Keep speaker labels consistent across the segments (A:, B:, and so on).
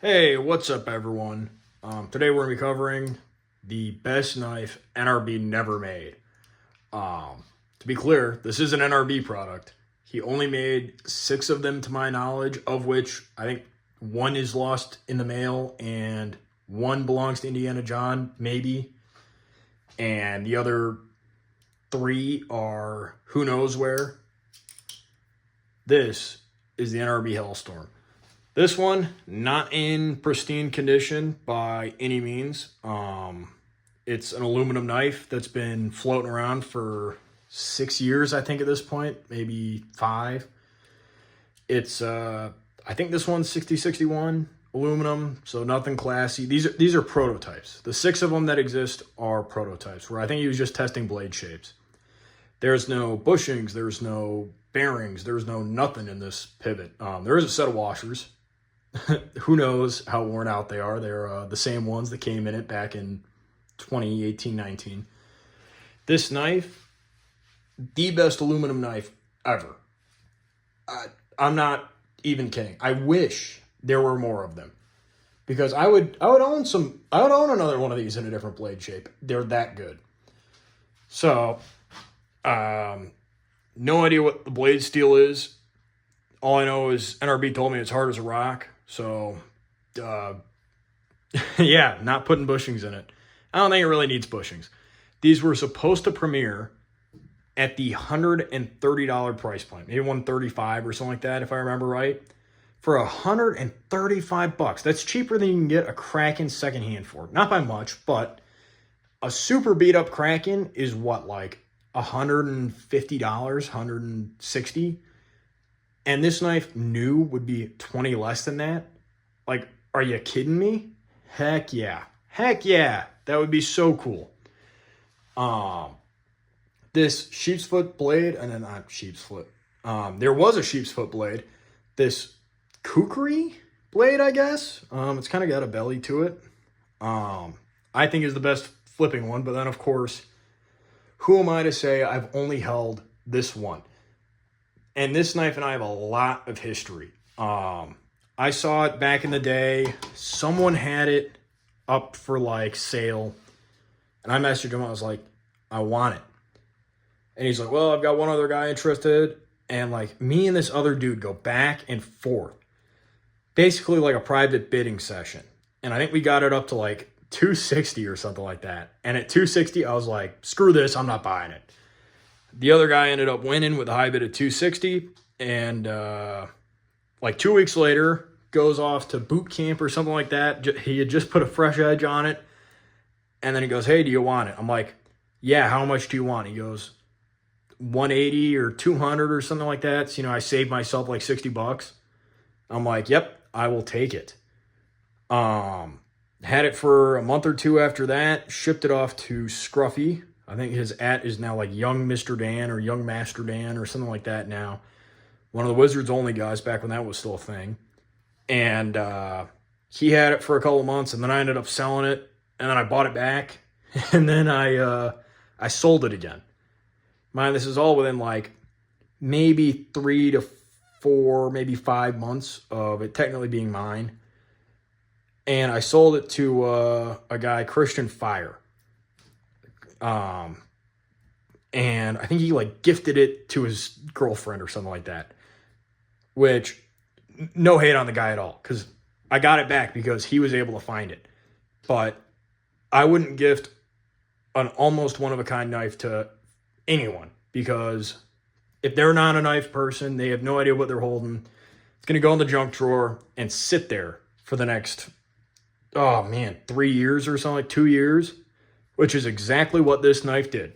A: Hey, what's up, everyone? Today we're going to be covering the best knife NRB never made. To be clear, this is an NRB product. He only made 6 of them to my knowledge, of which I think 1 is lost in the mail and 1 belongs to Indiana John, maybe. And the other 3 are who knows where. This is the NRB Hellstorm. This one, not in pristine condition by any means. It's an aluminum knife that's been floating around for 6 years, I think, at this point, maybe 5. It's, I think this one's 6061 aluminum, so nothing classy. These are prototypes. The 6 of them that exist are prototypes, where I think he was just testing blade shapes. There's no bushings, there's no bearings, there's no nothing in this pivot. There is a set of washers. Who knows how worn out they are. They're the same ones that came in it back in 2018-19. This knife, the best aluminum knife ever. I'm not even kidding. I wish there were more of them, because I would own another one of these in a different blade shape. They're that good. So, no idea what the blade steel is. All I know is NRB told me it's hard as a rock. So, yeah, not putting bushings in it. I don't think it really needs bushings. These were supposed to premiere at the $130 price point, maybe $135 or something like that, if I remember right. For $135, that's cheaper than you can get a Kraken secondhand for. Not by much, but a super beat up Kraken is what, like $150, $160. And this knife new would be 20 less than that. Like, are you kidding me? Heck yeah. Heck yeah. That would be so cool. This sheep's foot blade, and then not sheep's foot. There was a sheep's foot blade. This kukri blade, I guess. It's kind of got a belly to it. I think is the best flipping one. But then, of course, who am I to say I've only held this one? And this knife and I have a lot of history. I saw it back in the day. Someone had it up for like sale. And I messaged him. I was like, I want it. And he's like, well, I've got one other guy interested. And like me and this other dude go back and forth. Basically like a private bidding session. And I think we got it up to like 260 or something like that. And at 260, I was like, screw this. I'm not buying it. The other guy ended up winning with a high bid of 260, and like 2 weeks later, goes off to boot camp or something like that. He had just put a fresh edge on it, and then he goes, hey, do you want it? I'm like, yeah, how much do you want? He goes, 180 or 200 or something like that. So, I saved myself like $60. I'm like, yep, I will take it. Had it for a month or 2 after that, shipped it off to Scruffy. I think his is now like Young Mr. Dan or Young Master Dan or something like that now. One of the Wizards only guys back when that was still a thing. And he had it for a couple of months, and then I ended up selling it, and then I bought it back, and then I sold it again. Mind, this is all within like maybe 3 to 4, maybe 5 months of it technically being mine. And I sold it to a guy, Christian Fire. And I think he like gifted it to his girlfriend or something like that, which no hate on the guy at all, because I got it back because he was able to find it. But I wouldn't gift an almost one-of-a-kind knife to anyone, because if they're not a knife person, they have no idea what they're holding. It's going to go in the junk drawer and sit there for the next, 3 years or something, like 2 years. Which is exactly what this knife did.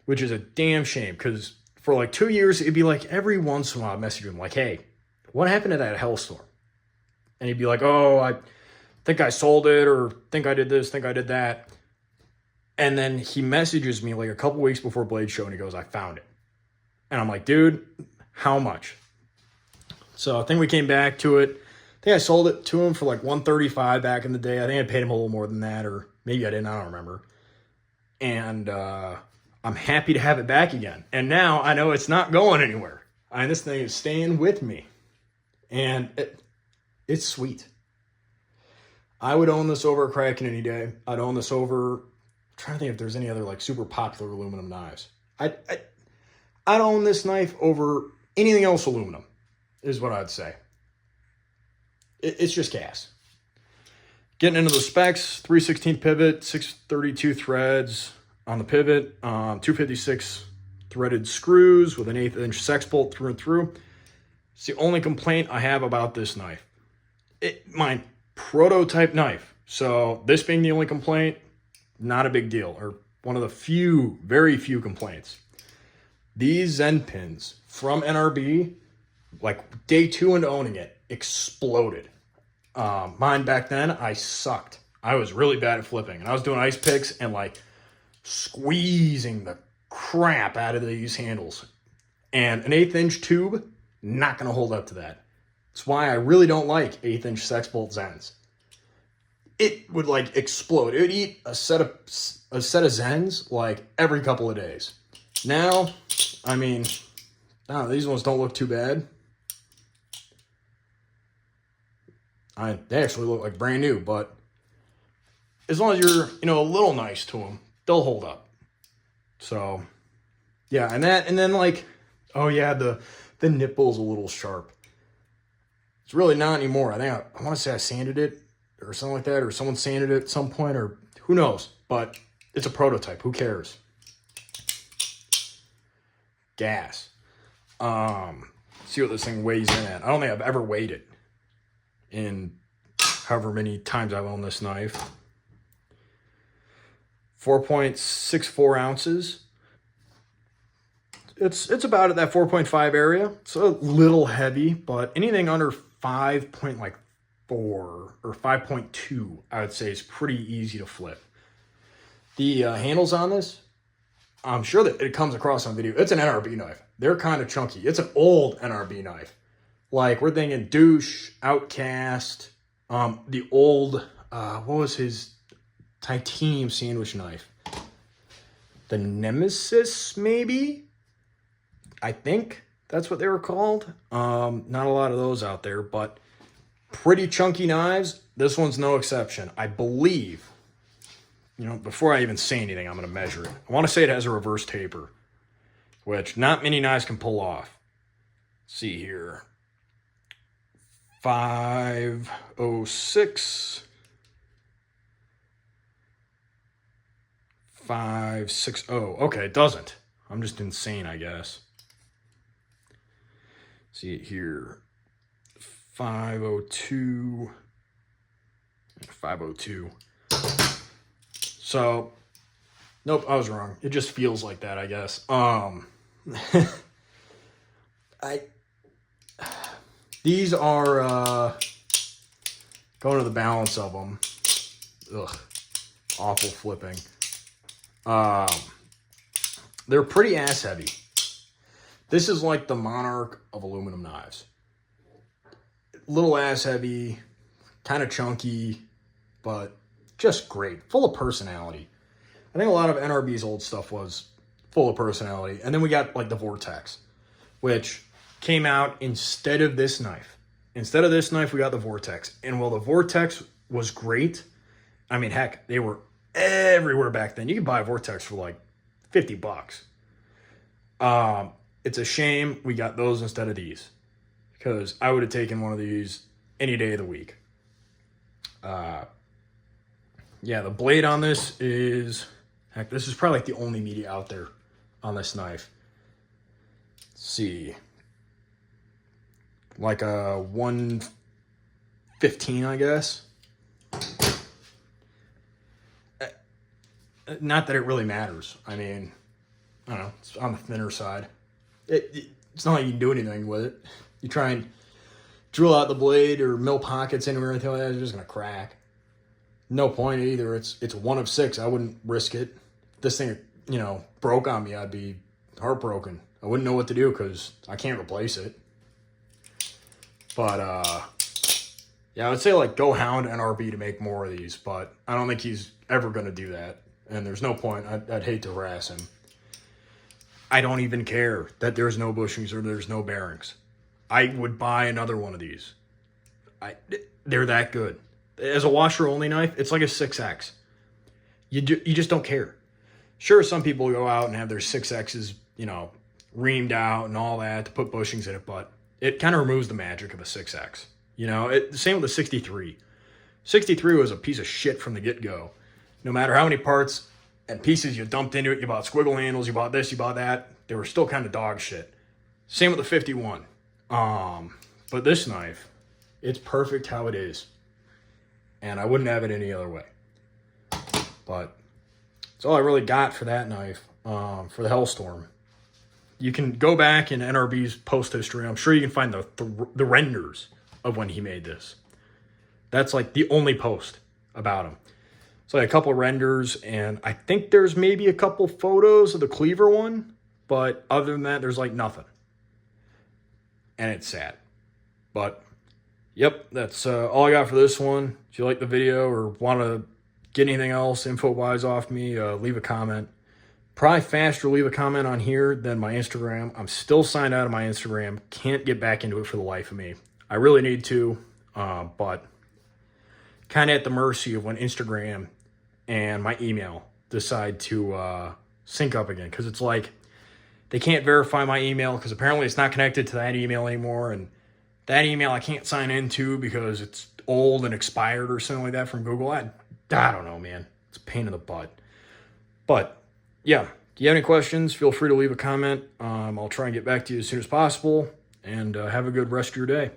A: Which is a damn shame, because for like 2 years, it'd be like every once in a while I'd message him like, hey, what happened to that Hellstorm? And he'd be like, oh, I think I sold it, or think I did this, think I did that. And then he messages me like a couple weeks before Blade Show, and he goes, I found it. And I'm like, dude, how much? So I think we came back to it. I think I sold it to him for like $135 back in the day. I think I paid him a little more than that, or maybe I didn't, I don't remember. And I'm happy to have it back again. And now I know it's not going anywhere. This thing is staying with me. And it's sweet. I would own this over a Kraken any day. I'd own this over, I'm trying to think if there's any other like super popular aluminum knives. I'd own this knife over anything else aluminum, is what I'd say. It's just gas. Getting into the specs, 3/16 pivot, 632 threads on the pivot, 256 threaded screws with an 1/8 inch sex bolt through and through. It's the only complaint I have about this knife. My prototype knife. So this being the only complaint, not a big deal, or one of the few, very few complaints. These Zen pins from NRB, like day 2 into owning it, exploded. Mine back then, I sucked. I was really bad at flipping, and I was doing ice picks and like squeezing the crap out of these handles. And an 1/8 inch tube, not going to hold up to that. That's why I really don't like 1/8 inch sex bolt Zens. It would like explode. It would eat a set of Zens like every couple of days. Now, I mean, no, these ones don't look too bad. They actually look like brand new, but as long as you're, a little nice to them, they'll hold up. So, yeah, and then like, oh yeah, the nipple's a little sharp. It's really not anymore. I think I want to say I sanded it or something like that, or someone sanded it at some point, or who knows, but it's a prototype. Who cares? Gas. See what this thing weighs in at. I don't think I've ever weighed it in however many times I've owned this knife. 4.64 ounces. It's about at that 4.5 area. It's a little heavy, but anything under 5.4 or 5.2, I would say is pretty easy to flip. The handles on this, I'm sure that it comes across on video. It's an NRB knife. They're kind of chunky. It's an old NRB knife. Like, we're thinking Douche, Outcast, the old, what was his titanium sandwich knife? The Nemesis, maybe? I think that's what they were called. Not a lot of those out there, but pretty chunky knives. This one's no exception. I believe, before I even say anything, I'm going to measure it. I want to say it has a reverse taper, which not many knives can pull off. Let's see here. 506, 560. Okay, it doesn't. I'm just insane, I guess. See it here. 502, 502. So, nope, I was wrong. It just feels like that, I guess. These are, going to the balance of them. Ugh, awful flipping. They're pretty ass heavy. This is like the Monarch of aluminum knives. Little ass heavy, kind of chunky, but just great. Full of personality. I think a lot of NRB's old stuff was full of personality. And then we got like the Vortex, which came out instead of this knife. Instead of this knife, we got the Vortex. And while the Vortex was great, I mean, heck, they were everywhere back then. You could buy a Vortex for like $50. It's a shame we got those instead of these, because I would have taken one of these any day of the week. Yeah, the blade on this is, heck, this is probably like the only media out there on this knife. Let's see. Like a 115, I guess. Not that it really matters. I mean, I don't know. It's on the thinner side. It's not like you can do anything with it. You try and drill out the blade or mill pockets anywhere or anything like that, it's just going to crack. No point either. It's 1 of 6. I wouldn't risk it. If this thing, broke on me, I'd be heartbroken. I wouldn't know what to do because I can't replace it. But, yeah, I would say, like, go hound NRB to make more of these, but I don't think he's ever going to do that, and there's no point. I'd hate to harass him. I don't even care that there's no bushings or there's no bearings. I would buy another one of these. They're that good. As a washer only knife, it's like a 6X. You just don't care. Sure, some people go out and have their 6Xs, reamed out and all that to put bushings in it, but it kind of removes the magic of a 6X. The same with the 63. 63 was a piece of shit from the get-go. No matter how many parts and pieces you dumped into it, you bought squiggle handles, you bought this, you bought that, they were still kind of dog shit. Same with the 51. But this knife, it's perfect how it is. And I wouldn't have it any other way. But that's all I really got for that knife, for the Hellstorm. You can go back in NRB's post history. I'm sure you can find the renders of when he made this. That's like the only post about him. So a couple of renders, and I think there's maybe a couple photos of the cleaver one, but other than that, there's like nothing. And it's sad. But, yep, that's all I got for this one. If you like the video or want to get anything else info-wise off me, leave a comment. Probably faster leave a comment on here than my Instagram. I'm still signed out of my Instagram. Can't get back into it for the life of me. I really need to, but kind of at the mercy of when Instagram and my email decide to sync up again. Because it's like they can't verify my email because apparently it's not connected to that email anymore. And that email I can't sign into because it's old and expired or something like that from Google. I don't know, man. It's a pain in the butt. But yeah, if you have any questions, feel free to leave a comment. I'll try and get back to you as soon as possible. And have a good rest of your day.